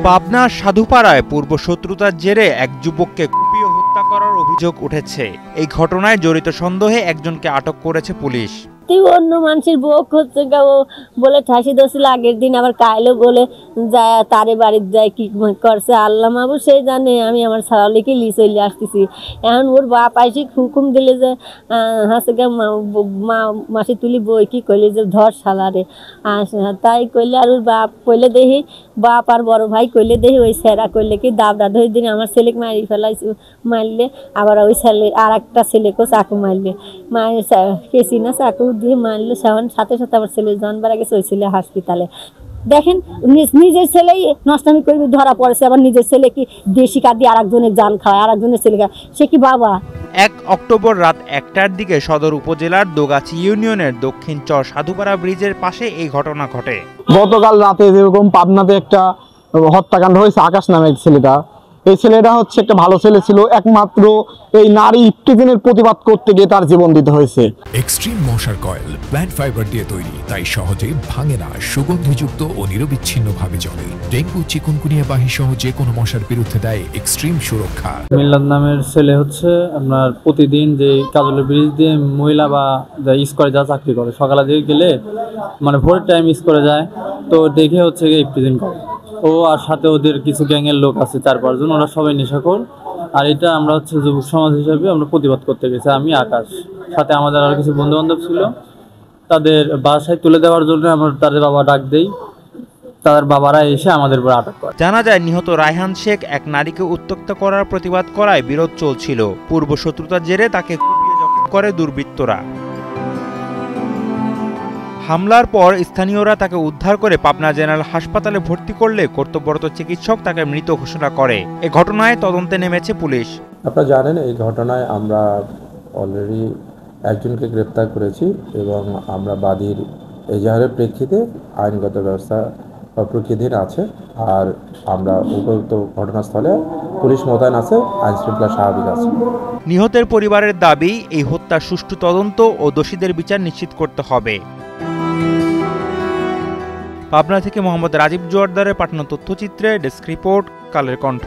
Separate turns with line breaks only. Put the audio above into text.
পাবনার সাধুপাড়ায় পূর্ব শত্রুতার জেরে এক যুবককে কুপিয়ে হত্যা করার অভিযোগ উঠেছে। এই ঘটনায় জড়িত সন্দেহে একজনকে আটক করেছে পুলিশ।
অন্য মানুষের বউ হচ্ছে বলে ঠাসি দোষিল, আগের দিন আবার কাইলো বলে যায় তারে বাড়িতে যায় কি করছে আল্লাহ মাবু সেই জানে। আমি আমার ছাড়ালেকে লি চলে আসতেছি, এখন ওর বাপ আইসি হুকুম দিলে যে হাসে মাসি তুলি বই কি কইলে যে ধর সালারে তাই কইলে, আর ওর বাপ কইলে দেখি বাপ আর বড় ভাই কইলে দেখি ওই সেরা কইলে কি দাবড়া ধরে দিন আমার ছেলেকে মারি ফেলাইছে, মারলে আবার ওই ছেলে আর একটা ছেলেকেও চাকু মারলে, মায়ের কেসি না চাকু দিয়ে মারলে সাথে সাথে আমার ছেলে জন বাড়া গেছে ওই ছেলে হাসপাতালে। দেখেন নিজের ছেলেই নষ্টামি করে ধরা পড়েছে, আবার নিজের ছেলে কি দেশি কাঠ দিয়ে আরেকজনের জান খাওয়ায়, আরেকজনের ছেলে খায়, সে কি বাবা?
1 অক্টোবর রাত 1টার দিকে সদর উপজেলার দোগাছি ইউনিয়নের দক্ষিণ চর সাধুপাড়া ব্রিজের পাশে এই ঘটনা ঘটে।
গতকাল রাতে যেরকম পাবনাতে একটা হত্যাকাণ্ড হয়েছে, আকাশ নামে এক ছেলেটা, এই ছেলেটা হচ্ছে একটা ভালো ছেলে ছিল, একমাত্র এই নারী ইফটিজিনের প্রতিবাদ করতে গিয়ে তার জীবন দিতে হয়েছে।
এক্সট্রিম মশার কয়েল প্ল্যান্ট ফাইবার দিয়ে তৈরি, তাই সহজে ভাঙে না, সুগন্ধিযুক্ত ও নিরবিচ্ছিন্নভাবে জ্বলে। ডেঙ্গু, চিকুনগুনিয়া বাহি সহ যে কোনো মশার বিরুদ্ধে দেয় এক্সট্রিম সুরক্ষা।
মিল্লাদ নামের ছেলে হচ্ছে আপনার প্রতিদিন যে কাজলের ব্রিজ দিয়ে মহিলা বা স্কোয়ারে যা চাকরি করে, সকালে দিকে গেলে মানে ভোরের টাইম স্কোয়ারে যায়, তো দেখে হচ্ছে ইফটিজিন করে ও, আর সাথে ওদের কিছু গ্যাংয়ের লোক আছে 4-5 জন, ওরা সবাই নেশাখোর। আর এটা আমরা হচ্ছে যুবক সমাজ হিসাবে আমরা প্রতিবাদ করতে গেছি। আমি আকাশ, সাথে আমাদের আরো কিছু বন্ধু বান্ধব ছিল, তাদের বাসায় তুলে দেওয়ার জন্য আমরা তাদের বাবা ডাক দেই, তাদের বাবারা এসে আমাদের উপর আটক করে।
জানা যায় নিহত রায়হান শেখ এক নারীকে উত্ত্যক্ত করার প্রতিবাদ করায় বিরোধ চলছিল। পূর্ব শত্রুতার জেরে তাকে কুপিয়ে জখম করে দুর্বৃত্তরা। হামলার পর স্থানীয়রা তাকে উদ্ধার করে পাবনা জেনারেল হাসপাতালে ভর্তি করলে কর্তব্যরত চিকিৎসক তাকে মৃত ঘোষণা করে। এ ঘটনায় তদন্তে নেমেছে পুলিশ।
আপনারা জানেন এই ঘটনায় আমরা অলরেডি একজনকে গ্রেপ্তার করেছি এবং আমরা বাদীর এজাহারের প্রেক্ষিতে আইনগত ব্যবস্থা প্রক্রিয়াধীন আছে। আর আমরা উপযুক্ত ঘটনাস্থলে পুলিশ মোতায়েন আছে, আইন শৃঙ্খলা স্বাভাবিক আছে।
নিহতের পরিবারের দাবি এই হত্যার সুষ্ঠু তদন্ত ও দোষীদের বিচার নিশ্চিত করতে হবে। পাবনা থেকে মোহাম্মদ রাজীব জোয়ারদারের পাঠানো তথ্যচিত্রে ডেস্ক রিপোর্ট, কালের কণ্ঠ।